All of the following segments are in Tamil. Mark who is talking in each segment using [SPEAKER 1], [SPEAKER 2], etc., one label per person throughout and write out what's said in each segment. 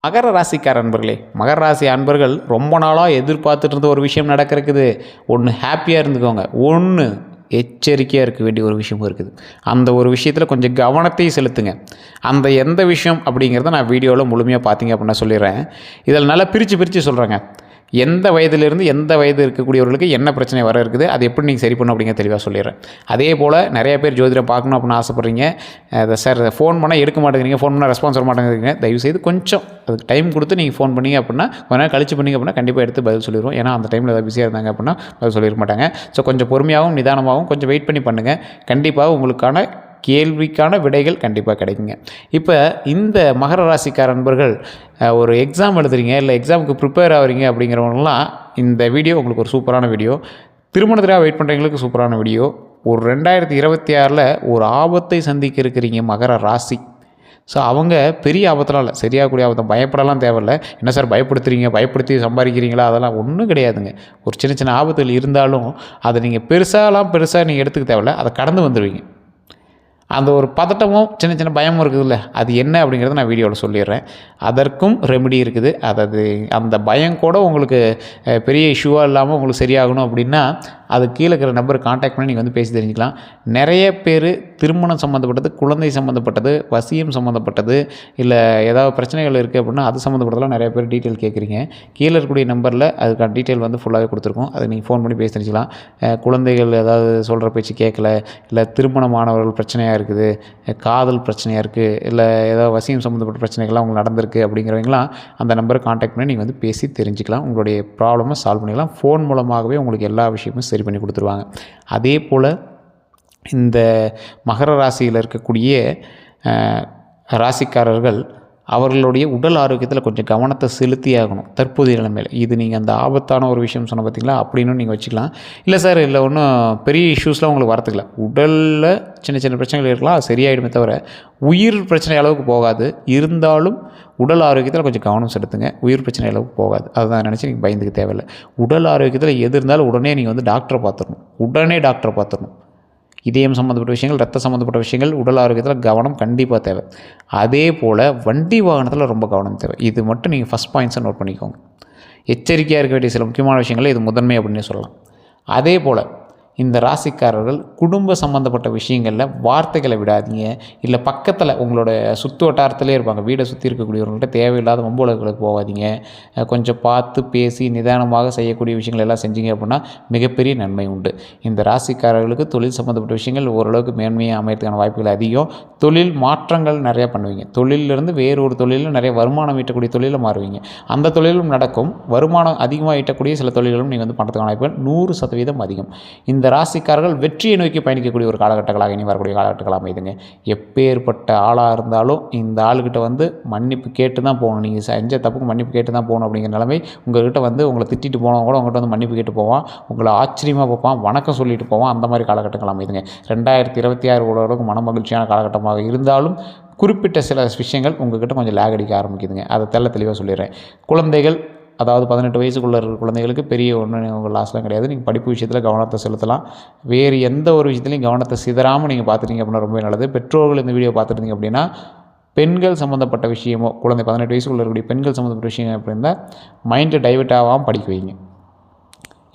[SPEAKER 1] மகர ராசிக்கார அன்பர்களே, மகர ராசி அன்பர்கள் ரொம்ப நாளாக எதிர்பார்த்துட்டு இருந்த ஒரு விஷயம் நடக்கிறதுக்குது. ஒன்று ஹாப்பியாக இருந்துக்கோங்க, ஒன்று எச்சரிக்கையாக இருக்க வேண்டிய ஒரு விஷயமும் இருக்குது. அந்த ஒரு விஷயத்தில் கொஞ்சம் கவனத்தையும் செலுத்துங்க. அந்த எந்த விஷயம் அப்படிங்கிறத நான் வீடியோவில் முழுமையாக பார்த்தீங்க அப்படின்னா சொல்லிடுறேன். இதில் நல்லா பிரித்து சொல்கிறேங்க. எந்த வயதிலிருந்து எந்த வயது இருக்கக்கூடியவர்களுக்கு என்ன பிரச்சனை வர இருக்குது, அது எப்படி நீங்கள் சரி பண்ணணும் அப்படிங்கிற தெளிவாக சொல்லிடுறேன். அதே போல் நிறைய பேர் ஜோதிடம் பார்க்கணும் அப்படின்னு ஆசைப்பட்றீங்க. சார் ஃபோன் பண்ணால் எடுக்க மாட்டேங்கிறீங்க, ஃபோன் பண்ணால் ரெஸ்பான்ஸ் வர மாட்டேங்கிறீங்க. தயவுசெய்து கொஞ்சம் அதுக்கு டைம் கொடுத்து நீங்கள் ஃபோன் பண்ணிங்க அப்படின்னா, கொஞ்ச நேரம் கழிச்சு பண்ணிங்க அப்படின்னா கண்டிப்பாக எடுத்து பதில் சொல்லிடுவோம். ஏன்னா அந்த டைமில் ஏதாவது பிஸியாக இருந்தாங்க அப்படின்னா பதில் சொல்லிட மாட்டாங்க. ஸோ கொஞ்சம் பொறுமையாகவும் நிதானமாகவும் கொஞ்சம் வெயிட் பண்ணி பண்ணுங்கள். கண்டிப்பாக உங்களுக்கான கேள்விக்கான விடைகள் கண்டிப்பாக கிடைக்குங்க. இப்போ இந்த மகர ராசிக்கார நண்பர்கள் ஒரு எக்ஸாம் எழுதுறீங்க, இல்லை எக்ஸாமுக்கு ப்ரிப்பேர் ஆகிறீங்க அப்படிங்கிறவங்களாம் இந்த வீடியோ உங்களுக்கு ஒரு சூப்பரான வீடியோ. திருமணத்திற்காக வெயிட் பண்ணுறவங்களுக்கு சூப்பரான வீடியோ. ஒரு 2026 ஒரு ஆபத்தை சந்திக்க இருக்கிறீங்க மகர ராசி. ஸோ அவங்க பெரிய ஆபத்தெலாம் இல்லை, சரியாகக்கூடிய ஆபத்தம், பயப்படலாம் தேவையில்லை. என்ன சார் பயப்படுத்துறீங்க, பயப்படுத்தி சம்பாதிக்கிறீங்களா, அதெல்லாம் ஒன்றும் கிடையாதுங்க. ஒரு சின்ன ஆபத்துகள் இருந்தாலும் அதை நீங்கள் பெருசாக நீங்கள் எடுத்துக்க தேவையில்லை, அதை கடந்து வந்துடுவீங்க. அந்த ஒரு பதட்டமும் சின்ன பயமும் இருக்குதுல்ல, அது என்ன அப்படிங்கிறத நான் வீடியோவில் சொல்லிடுறேன். அதற்கும் ரெமெடி இருக்குது. அதாவது அந்த பயம் கூட உங்களுக்கு பெரிய இஷ்யூவாக இல்லாமல் உங்களுக்கு சரியாகணும் அப்படின்னா அது கீழே இருக்கிற நம்பருக்கு கான்டாக்ட் பண்ணி நீங்கள் வந்து பேசி தெரிஞ்சுக்கலாம். நிறைய பேர் திருமணம் சம்மந்தப்பட்டது, குழந்தை சம்மந்தப்பட்டது, வசியம் சம்மந்தப்பட்டது, இல்லை ஏதாவது பிரச்சனைகள் இருக்குது அப்படின்னா அது சம்மந்தப்பட்டதெல்லாம் நிறைய பேர் டீட்டெயில் கேட்குறீங்க. கீழே இருக்கக்கூடிய நம்பரில் அதுக்கான டீட்டெயில் வந்து ஃபுல்லாகவே கொடுத்துருக்கோம். அதை நீங்கள் ஃபோன் பண்ணி பேசி தெரிஞ்சுக்கலாம். குழந்தைகள் ஏதாவது சொல்கிற பேச்சு கேட்கல, இல்லை திருமணமானவர்கள் பிரச்சனையாக இருக்குது, காதல் பிரச்சனையாக இருக்குது, இல்லை ஏதாவது வசியம் சம்மந்தப்பட்ட பிரச்சனைகள்லாம் உங்களுக்கு நடந்திருக்கு அப்படிங்கிறவங்களாம் அந்த நம்பரை கான்டாக்ட் பண்ணி நீங்கள் வந்து பேசி தெரிஞ்சுக்கலாம். உங்களுடைய ப்ராப்ளமை சால்வ் பண்ணிக்கலாம். ஃபோன் மூலமாகவே உங்களுக்கு எல்லா விஷயமும் சரி பண்ணி கொடுத்துருவாங்க. அதே போல் இந்த மகர ராசியில் இருக்கக்கூடிய ராசிக்காரர்கள் அவர்களுடைய உடல் ஆரோக்கியத்தில் கொஞ்சம் கவனத்தை செலுத்தி ஆகணும் தற்போதைய நிலைமையில். இது நீங்கள் அந்த ஆபத்தான ஒரு விஷயம் சொன்ன பார்த்தீங்களா, அப்படின்னு நீங்கள் வச்சுக்கலாம். இல்லை சார் இல்லை ஒன்றும் பெரிய இஷ்யூஸ்லாம் உங்களுக்கு வரத்துக்கல, உடலில் சின்ன பிரச்சனைகள் இருக்கலாம், அது சரியாயிடுமே தவிர உயிர் பிரச்சனை அளவுக்கு போகாது. இருந்தாலும் உடல் ஆரோக்கியத்தில் கொஞ்சம் கவனம் செலுத்துங்க. உயிர் பிரச்சனை அளவுக்கு போகாது. அதுதான் நினச்சி நீங்கள் பயந்துக்க தேவையில்லை. உடல் ஆரோக்கியத்தில் எது இருந்தாலும் உடனே நீங்கள் வந்து டாக்டரை பார்த்துடணும். இதயம் சம்மந்தப்பட்ட விஷயங்கள், ரத்த சம்மந்தப்பட்ட விஷயங்கள், உடல் ஆரோக்கியத்தில் கவனம் கண்டிப்பாக தேவை. அதே போல் வண்டி வாகனத்தில் ரொம்ப கவனம் தேவை. இது மட்டும் நீங்கள் ஃபஸ்ட் பாயிண்ட்ஸை நோட் பண்ணிக்கோங்க. எச்சரிக்கையாக இருக்க வேண்டிய சில முக்கியமான விஷயங்கள் இது முதன்மை அப்படின்னு சொல்லலாம். அதே போல் இந்த ராசிக்காரர்கள் குடும்ப சம்மந்தப்பட்ட விஷயங்களில் வார்த்தைகளை விடாதீங்க. இல்லை பக்கத்தில் உங்களோட சுற்று வட்டாரத்திலே இருப்பாங்க, வீடை சுற்றி இருக்கக்கூடியவங்கள்ட்ட தேவையில்லாத வம்புகளுக்கு போகாதீங்க. கொஞ்சம் பார்த்து பேசி நிதானமாக செய்யக்கூடிய விஷயங்கள் எல்லாம் செஞ்சீங்க அப்படின்னா மிகப்பெரிய நன்மை உண்டு. இந்த ராசிக்காரர்களுக்கு தொழில் சம்மந்தப்பட்ட விஷயங்கள் ஓரளவுக்கு மேன்மையாக அமையறதுக்கான வாய்ப்புகள் அதிகம். தொழில் மாற்றங்கள் நிறையா பண்ணுவீங்க. தொழிலிருந்து வேறு ஒரு தொழிலில் நிறைய வருமானம் ஈட்டக்கூடிய தொழிலில் மாறுவீங்க. அந்த தொழிலும் நடக்கும். வருமானம் அதிகமாக ஈட்டக்கூடிய சில தொழில்களும் நீங்கள் வந்து பண்ணுறதுக்கான வாய்ப்புகள் 100% அதிகம். இந்த ராசிக்காரர்கள் வெற்றியை நோக்கி பயணிக்கக்கூடிய ஒரு காலகட்டங்களாக இனி வரக்கூடிய காலகட்டங்கள் அமைதுங்க. எப்பேற்பட்ட ஆளாக இருந்தாலும் இந்த ஆளுகிட்ட வந்து மன்னிப்பு கேட்டு தான் போகணும். நீங்கள் செஞ்ச தப்புக்கு மன்னிப்பு கேட்டு தான் போகணும் அப்படிங்கிற நிலைமை. உங்கள்கிட்ட வந்து உங்களை திட்டிட்டு போனவங்க கூட உங்கள்கிட்ட வந்து மன்னிப்பு கேட்டு போவான், உங்களை ஆச்சரியமாக பார்ப்பான், வணக்கம் சொல்லிட்டு போவான். அந்த மாதிரி காலகட்டங்கள் அமைதுங்க. 2026 ஓரளவுக்கு மன மகிழ்ச்சியான காலகட்டமாக இருந்தாலும் குறிப்பிட்ட சில விஷயங்கள் உங்கள்கிட்ட கொஞ்சம் லேக் அடிக்க ஆரம்பிக்குதுங்க. அதை தெளிவாக சொல்லிடுறேன். குழந்தைகள், அதாவது 18 வயசுக்குள்ளே இருக்கிற குழந்தைகளுக்கு பெரிய ஒன்றும் உங்கள் லாஸ்லாம் கிடையாது. நீங்கள் படிப்பு விஷயத்தில் கவனத்தை செலுத்தலாம். வேறு எந்த ஒரு விஷயத்துலையும் கவனத்தை சிதறாமல் நீங்கள் பார்த்துட்டீங்க அப்படின்னா ரொம்ப நல்லது. பெற்றோர்கள் இந்த வீடியோ பார்த்துட்டீங்க அப்படின்னா பெண்கள் சம்மந்தப்பட்ட விஷயமோ, குழந்தை 18 வயசுக்குள்ளே இருக்கக்கூடிய பெண்கள் சம்மந்தப்பட்ட விஷயம் அப்படின்னா மைண்டு டைவர்ட் ஆகாமல் படிக்க வைங்க.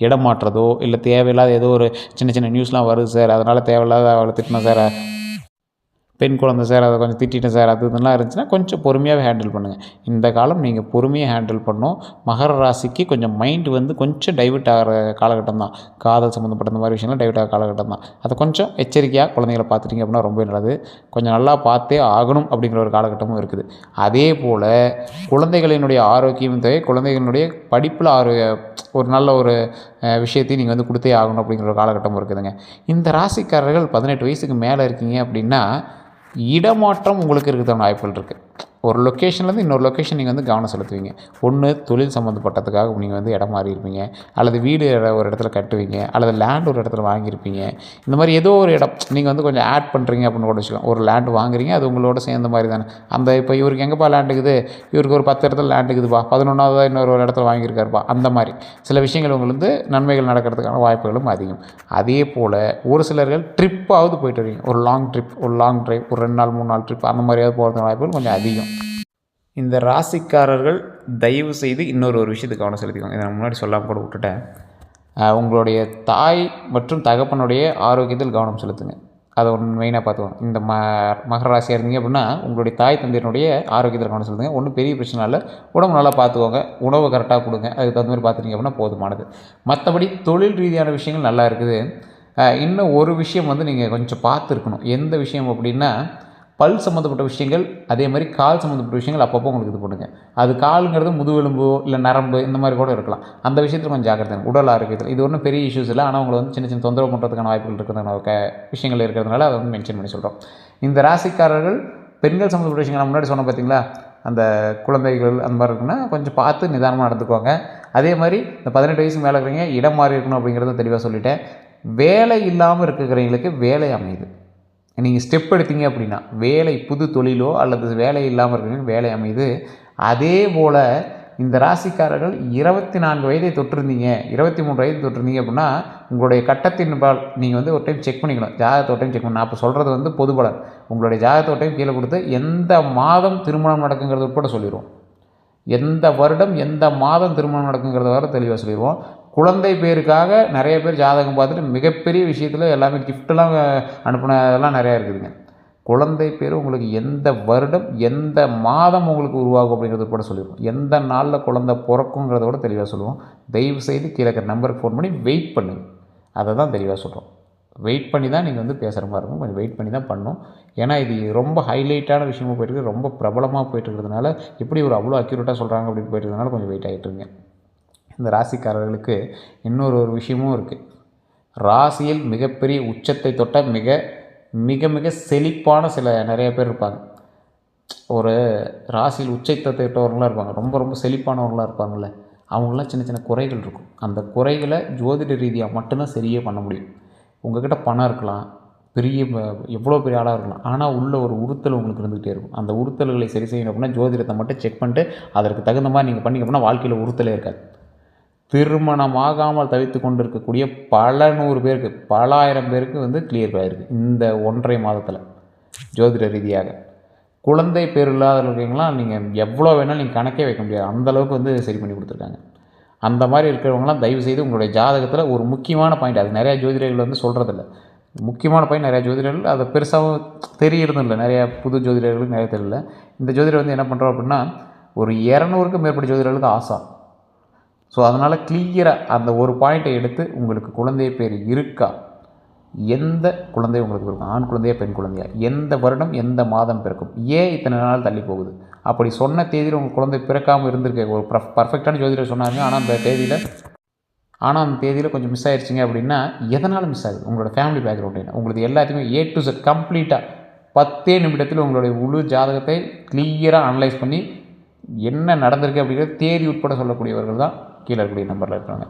[SPEAKER 1] இடம் மாற்றுறதோ இல்லை தேவையில்லாத ஏதோ ஒரு சின்ன நியூஸ்லாம் வருது சார், அதனால் தேவையில்லாத அவளை திட்டினேன் சார், பெண் குழந்தை சார் அதை கொஞ்சம் திட்டிட்டேன் சார், அது இதெல்லாம் இருந்துச்சுன்னா கொஞ்சம் பொறுமையாகவே ஹேண்டில் பண்ணுங்கள். இந்த காலம் நீங்கள் பொறுமையாக ஹேண்டில் பண்ணணும். மகர ராசிக்கு கொஞ்சம் மைண்டு வந்து கொஞ்சம் டைவர்ட் ஆகிற காலகட்டம் தான். காதல் சம்மந்தப்பட்ட இந்த மாதிரி விஷயம்லாம் டைவர்ட் ஆகிற காலகட்டம் தான். அதை கொஞ்சம் எச்சரிக்கையாக குழந்தைகளை பார்த்துட்டிங்க அப்படின்னா ரொம்ப நல்லது. கொஞ்சம் நல்லா பார்த்தே ஆகணும் அப்படிங்கிற ஒரு காலகட்டமும் இருக்குது. அதே போல் குழந்தைகளினுடைய ஆரோக்கியம் தேவை. குழந்தைகளினுடைய படிப்பில் ஒரு நல்ல ஒரு விஷயத்தையும் நீங்கள் வந்து கொடுத்தே ஆகணும் அப்படிங்கிற ஒரு காலகட்டமும் இருக்குதுங்க. இந்த ராசிக்காரர்கள் 18 வயசுக்கு மேலே இருக்கீங்க அப்படின்னா இடமாற்றம் உங்களுக்கு இருக்கிறதான வாய்ப்புகள் இருக்குது. ஒரு லொக்கேஷன்லேருந்து இன்னொரு லொக்கேஷன் நீங்கள் வந்து கவனம் செலுத்துவீங்க. ஒன்று தொழில் சம்மந்தப்பட்டதுக்காக நீங்கள் வந்து இடம் மாறி இருப்பீங்க, அல்லது வீடு ஒரு இடத்துல கட்டுவீங்க, அல்லது லேண்ட் ஒரு இடத்துல வாங்கியிருப்பீங்க. இந்த மாதிரி ஏதோ ஒரு இடம் நீங்கள் வந்து கொஞ்சம் ஆட் பண்ணுறீங்க அப்படின்னு கூட வச்சுக்கலாம். ஒரு லேண்டு வாங்குறீங்க, அது உங்களோட சேர்ந்த மாதிரி தானே. அந்த இப்போ இவருக்கு எங்கேப்பா லேண்ட் இருக்குது, இவருக்கு ஒரு 10 இடத்துல லேண்ட் இருக்குதுப்பா, 11வது இன்னொரு இடத்துல வாங்கியிருக்காருப்பா. அந்த மாதிரி சில விஷயங்கள் உங்களுக்கு வந்து நன்மைகள் நடக்கிறதுக்கான வாய்ப்புகளும் அதிகம். அதே போல் ஒரு சிலர்கள் ட்ரிப்பாவது போயிட்டு வரீங்க, ஒரு லாங் ட்ரிப், ஒரு லாங் ட்ரைவ், ஒரு 2 நாள் 3 நாள் ட்ரிப், அந்த மாதிரியாவது போகிறதுக்கான வாய்ப்புகள் கொஞ்சம் அதிகம். இந்த ராசிக்காரர்கள் தயவு செய்து ஒரு விஷயத்துக்கு கவனம் செலுத்திக்கோங்க. இதை நான் முன்னாடி சொல்லாமல் கூட விட்டுட்டேன். உங்களுடைய தாய் மற்றும் தகப்பனுடைய ஆரோக்கியத்தில் கவனம் செலுத்துங்க. அதை ஒன்று மெயினாக பார்த்துக்கோங்க. இந்த மகர ராசியாக இருந்தீங்க அப்படின்னா உங்களுடைய தாய் தந்தையினுடைய ஆரோக்கியத்தில் கவனம் செலுத்துங்க. ஒன்றும் பெரிய பிரச்சனை இல்லை. உடம்பு நல்லா பார்த்துக்கோங்க. உணவு கரெக்டாக கொடுங்க. அதுக்கு தகுந்த மாதிரி பார்த்துட்டீங்க அப்படின்னா போதுமானது. மற்றபடி தொழில் ரீதியான விஷயங்கள் நல்லா இருக்குது. இன்னும் ஒரு விஷயம் நீங்கள் கொஞ்சம் பார்த்துருக்கணும். எந்த விஷயம் அப்படின்னா, பல் சம்மந்தப்பட்ட விஷயங்கள், அதே மாதிரி கால் சம்மந்தப்பட்ட விஷயங்கள் அப்பப்போ உங்களுக்கு இது பண்ணுங்கள். அது காலுங்கிறது முதுகெலும்போ இல்லை நரம்பு இந்த மாதிரி கூட இருக்கலாம். அந்த விஷயத்தில் கொஞ்சம் ஜாக்கிரதை. உடல் ஆரோக்கியத்தில் இது ஒன்றும் பெரிய இஷ்யூஸ் இல்லை. ஆனால் உங்களை சின்ன சின்ன தொந்தரவு பண்ணுறதுக்கான வாய்ப்புகள் இருக்கிறதுனால விஷயங்கள் இருக்கிறதுனால அதை மென்ஷன் பண்ணி சொல்கிறோம். இந்த ராசிக்காரர்கள் பெண்கள் சம்மந்தப்பட்ட விஷயங்கள் நான் முன்னாடி சொன்ன பார்த்தீங்களா, அந்த குழந்தைகள் அந்த மாதிரி இருக்குன்னா கொஞ்சம் பார்த்து நிதானமாக நடந்துக்குவாங்க. அதே மாதிரி இந்த 18 வயசுக்கு மேலே இருக்கிறவங்க இடம் மாறி இருக்கணும் அப்படிங்கிறத தெளிவாக சொல்லிட்டேன். வேலை இல்லாமல் இருக்கிறவங்களுக்கு வேலை அமையுது. நீங்கள் ஸ்டெப் எடுத்தீங்க அப்படின்னா வேலை, புது தொழிலோ அல்லது வேலை இல்லாமல் இருக்கிறவங்களுக்கு வேலை அமையுது. அதே போல் இந்த ராசிக்காரர்கள் 24 வயதை தொட்டிருந்தீங்க, 23 வயது தொட்டிருந்தீங்க அப்படின்னா உங்களுடைய கட்டத்தின் பால் நீங்கள் ஒரு டைம் செக் பண்ணிக்கணும். ஜாதகத்தை ஒரு டைம் செக் பண்ணணும். நான் இப்போ சொல்கிறது பொது பலன். உங்களுடைய ஜாதகத்தை ஒரு டைம் கீழே கொடுத்து எந்த மாதம் திருமணம் நடக்குங்கிறது உட்பட சொல்லிடுவோம். எந்த வருடம் எந்த மாதம் திருமணம் நடக்குங்கிறத வர தெளிவாக சொல்லிடுவோம். குழந்தை பேருக்காக நிறைய பேர் ஜாதகம் பார்த்துட்டு மிகப்பெரிய விஷயத்தில் எல்லாமே கிஃப்டெல்லாம் அனுப்புனதெல்லாம் நிறையா இருக்குதுங்க. குழந்தை பேர் உங்களுக்கு எந்த வருடம் எந்த மாதம் உங்களுக்கு உருவாகும் அப்படிங்கிறது கூட சொல்லிடுவோம். எந்த நாளில் குழந்தை பிறக்குங்கிறத விட தெளிவாக சொல்லுவோம். தயவு செய்து கீழே இருக்கிற நம்பருக்கு ஃபோன் பண்ணி வெயிட் பண்ணுங்கள். அதை தான் தெளிவாக சொல்கிறோம். வெயிட் பண்ணி தான் நீங்கள் பேசுகிற மாதிரி இருக்கும். கொஞ்சம் வெயிட் பண்ணி தான் பண்ணணும். ஏன்னா இது ரொம்ப ஹைலைட்டான விஷயமாக போயிட்டுருக்கு, ரொம்ப பிரபலமாக போயிட்டுருக்கிறதுனால எப்படி அவ்வளோ அக்யூரேட்டாக சொல்கிறாங்க அப்படின்னு போயிட்டுருக்கனால கொஞ்சம் வெயிட் ஆகிட்டுருங்க. இந்த ராசிக்காரர்களுக்கு இன்னொரு விஷயமும் இருக்குது. ராசியில் மிகப்பெரிய உச்சத்தை தொட்ட மிக மிக செழிப்பான நிறைய பேர் இருப்பாங்க. ஒரு ராசியில் உச்சத்தை தொட்டவர்களாக இருப்பாங்க. ரொம்ப ரொம்ப செழிப்பானவர்களாக இருப்பாங்கள்ல, அவங்களாம் சின்ன சின்ன குறைகள் இருக்கும். அந்த குறைகளை ஜோதிட ரீதியாக மட்டும்தான் சரியே பண்ண முடியும். உங்கள்கிட்ட பணம் இருக்கலாம், எவ்வளோ பெரிய ஆளாக இருக்கலாம், ஆனால் உள்ள ஒரு உறுத்தல் உங்களுக்கு இருந்துகிட்டே இருக்கும். அந்த உறுத்தல்களை சரி செய்யணும் அப்படின்னா ஜோதிடத்தை மட்டும் செக் பண்ணிட்டு அதற்கு தகுந்த மாதிரி நீங்கள் பண்ணிங்க அப்படின்னா வாழ்க்கையில் உறுத்தலே இருக்காது. திருமணமாகாமல் தவித்து கொண்டு இருக்கக்கூடிய பல 100 பேருக்கு, பல 1000 பேருக்கு கிளியர் ஆகிருக்கு இந்த 1.5 மாதத்தில் ஜோதிட ரீதியாக. குழந்தை பேர் இல்லாதவர்களாம் நீங்கள் எவ்வளோ வேணாலும் நீங்கள் கணக்கே வைக்க முடியாது. அந்தளவுக்கு சரி பண்ணி கொடுத்துருக்காங்க. அந்த மாதிரி இருக்கிறவங்களாம் தயவுசெய்து உங்களுடைய ஜாதகத்தில் ஒரு முக்கியமான பாயிண்ட், அது நிறையா ஜோதிடர்கள் சொல்கிறதில்ல. முக்கியமான பாயிண்ட் நிறையா ஜோதிடர்கள் அதை பெருசாகவும் தெரியறதும் இல்லை. நிறையா புது ஜோதிடர்களுக்கு நிறைய தெரியல. இந்த ஜோதிடர் என்ன பண்ணுறோம் அப்படின்னா ஒரு 200க்கும் மேற்பட்ட ஜோதிடர்களுக்கு ஆசா. ஸோ அதனால் கிளியராக அந்த ஒரு பாயிண்ட்டை எடுத்து உங்களுக்கு குழந்தை பேர் இருக்கா, எந்த குழந்தை உங்களுக்கு இருக்கும், ஆண் குழந்தையா பெண் குழந்தையா, எந்த வருடம் எந்த மாதம் பிறக்கும், ஏன் இத்தனை நாள் தள்ளி போகுது, அப்படி சொன்ன தேதியில் உங்கள் குழந்தை பிறக்காமல் இருந்திருக்கு. ஒரு பர்ஃபெக்டான ஜோதிடர் சொன்னாங்க, ஆனால் அந்த தேதியில் கொஞ்சம் மிஸ் ஆகிடுச்சிங்க அப்படின்னா எதனால் மிஸ் ஆகுது, உங்களோட ஃபேமிலி பேக்ரவுண்ட் என்ன, உங்களுக்கு எல்லாத்தையுமே A to Z கம்ப்ளீட்டாக 10 நிமிடத்தில் உங்களுடைய முழு ஜாதகத்தை கிளியராக அனலைஸ் பண்ணி என்ன நடந்திருக்கு அப்படிங்கிறது தேதி உட்பட சொல்லக்கூடியவர்கள் தான் கீழே இருக்கக்கூடிய நம்பரில் இருக்கிறாங்க.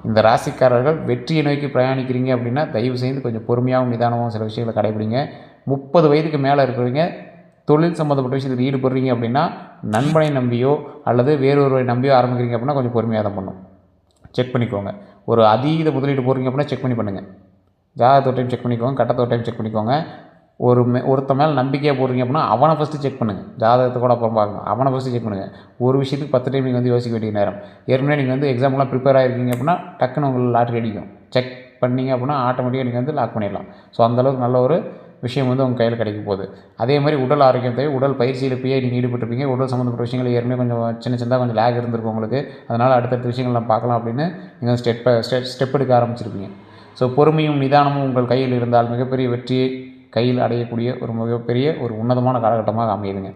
[SPEAKER 1] இந்த ராசிக்காரர்கள் வெற்றியை நோக்கி பிரயாணிக்கிறீங்க அப்படின்னா தயவு செய்து கொஞ்சம் பொறுமையாகவும் நிதானமாகவும் சில விஷயங்களை கடைபிடிங்க. 30 வயதுக்கு மேலே இருக்கிறவங்க தொழில் சம்மந்தப்பட்ட விஷயத்தில் ஈடுபடுறீங்க அப்படின்னா நண்பனை நம்பியோ அல்லது வேறொருவரை நம்பியோ ஆரம்பிக்கிறீங்க அப்படின்னா கொஞ்சம் பொறுமையாக தான் பண்ணும். செக் பண்ணிக்கோங்க. ஒரு அதீத முதலீடு போடுறீங்க அப்படின்னா செக் பண்ணி பண்ணுங்கள். ஜாதகத்தை டைம் செக் பண்ணிக்கோங்க, கட்டத்தை டைம் செக் பண்ணிக்கோங்க. ஒருத்த மேலே நம்பிக்கையாக போடுறீங்க அப்படின்னா அவனை ஃபஸ்ட்டு செக் பண்ணுங்கள். ஜாதகத்தை கூட அப்புறம் பார்க்கணும். அவனை ஃபஸ்ட்டு செக் பண்ணுங்கள். ஒரு விஷயத்துக்கு 10 டைம் நீங்கள் யோசிக்க வேண்டிய நேரம். ஏற்கனவே நீங்கள் எக்ஸாம்லாம் ப்ரிப்பேர் ஆகிருக்கீங்க அப்படின்னா டக்குன்னு உங்களுக்கு லாட்ரி அடிக்கும். செக் பண்ணிங்க அப்படின்னா ஆட்டோமேட்டிக்காக நீங்கள் லாக் பண்ணிடலாம். ஸோ அந்தளவுக்கு நல்ல ஒரு விஷயம் உங்கள் கையில் கிடைக்க போகுது. அதே மாதிரி உடல் ஆரோக்கியம் தேவை. உடல் பயிற்சியில் இப்போயே நீங்கள் ஈடுபட்டிருப்பீங்க. உடல் சம்மந்தப்பட்ட விஷயங்கள் ஏற்கனவே கொஞ்சம் சின்னதாக கொஞ்சம் லேக் இருந்திருக்கும் உங்களுக்கு. அதனால் அடுத்தடுத்த விஷயங்கள் நம்ம பார்க்கலாம் அப்படின்னு நீங்கள் ஸ்டெப் எடுக்க ஆரம்பிச்சிருப்பீங்க. ஸோ பொறுமையும் நிதானமும் உங்கள் கையில் இருந்தால் மிகப்பெரிய வெற்றியை கையில் அடையக்கூடிய ஒரு மிகப்பெரிய ஒரு உன்னதமான காலகட்டமாக அமையுதுங்க.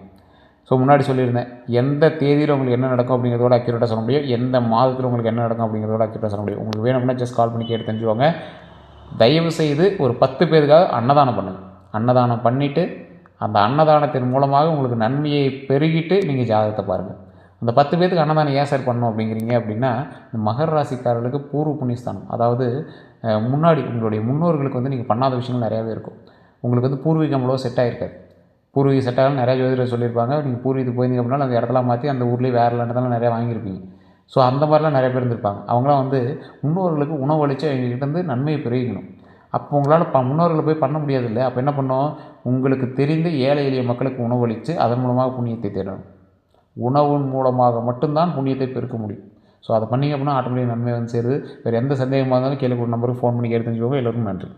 [SPEAKER 1] ஸோ முன்னாடி சொல்லியிருந்தேன், எந்த தேதியில் உங்களுக்கு என்ன நடக்கும் அப்படிங்கிறதோட அக்யூரேட்டாக சொல்ல முடியும், எந்த மாதத்தில் உங்களுக்கு என்ன நடக்கும் அப்படிங்கிறதோட அக்யூரேட்டாக சொல்ல முடியும். உங்களுக்கு வேணும் அப்படின்னா ஜஸ்ட் கால் பண்ணி கேட்டு தெரிஞ்சுவாங்க. தயவு செய்து ஒரு 10 பேருக்காக அன்னதானம் பண்ணுங்கள். அன்னதானம் பண்ணிவிட்டு அந்த அன்னதானத்தின் மூலமாக உங்களுக்கு நன்மையை பெருகிட்டு நீங்கள் ஜாதகத்தை பாருங்கள். அந்த 10 பேருக்கு அன்னதானம் ஏன் சார் பண்ணணும் அப்படிங்கிறீங்க அப்படின்னா, இந்த மகர ராசிக்காரர்களுக்கு பூர்வ புண்ணியஸ்தானம், அதாவது முன்னாடி உங்களுடைய முன்னோர்களுக்கு நீங்கள் பண்ணாத விஷயங்கள் நிறையாவே இருக்கும். உங்களுக்கு பூர்வீகம் அவ்வளோ செட் ஆகிருக்காது. பூர்வீகம் செட் ஆகலாம் நிறையா ஜோதிடர் சொல்லியிருப்பாங்க. நீங்கள் பூர்வீகத்துக்கு போயிருந்தீங்க அப்படின்னா அந்த இடத்தெல்லாம் மாற்றி அந்த ஊர்லேயே வேறு இடத்துல நிறையா வாங்கியிருப்பீங்க. ஸோ அந்த மாதிரிலாம் நிறைய பேர் இருந்திருப்பாங்க. அவங்களாம் முன்னோர்களுக்கு உணவளித்து அவங்ககிட்ட நன்மையை பெருகிக்கணும். அப்போ உங்களால் முன்னோர்களை போய் பண்ண முடியாது இல்லை. அப்போ என்ன பண்ணோம், உங்களுக்கு தெரிந்து ஏழை எளிய மக்களுக்கு உணவளித்து அதன் மூலமாக புண்ணியத்தை தேடணும். உணவின் மூலமாக மட்டும்தான் புண்ணியத்தை பெருக்க முடியும். ஸோ அதை பண்ணிங்க அப்படின்னா ஆட்டோமேட்டிக்காக நன்மை வந்து சேருது. வேறு எந்த சந்தேகமாக இருந்தாலும் கீழே ஒரு நம்பருக்கு ஃபோன் பண்ணி கேட்டு தெரிஞ்சுக்கோங்க. எல்லோருக்கும் நன்றி.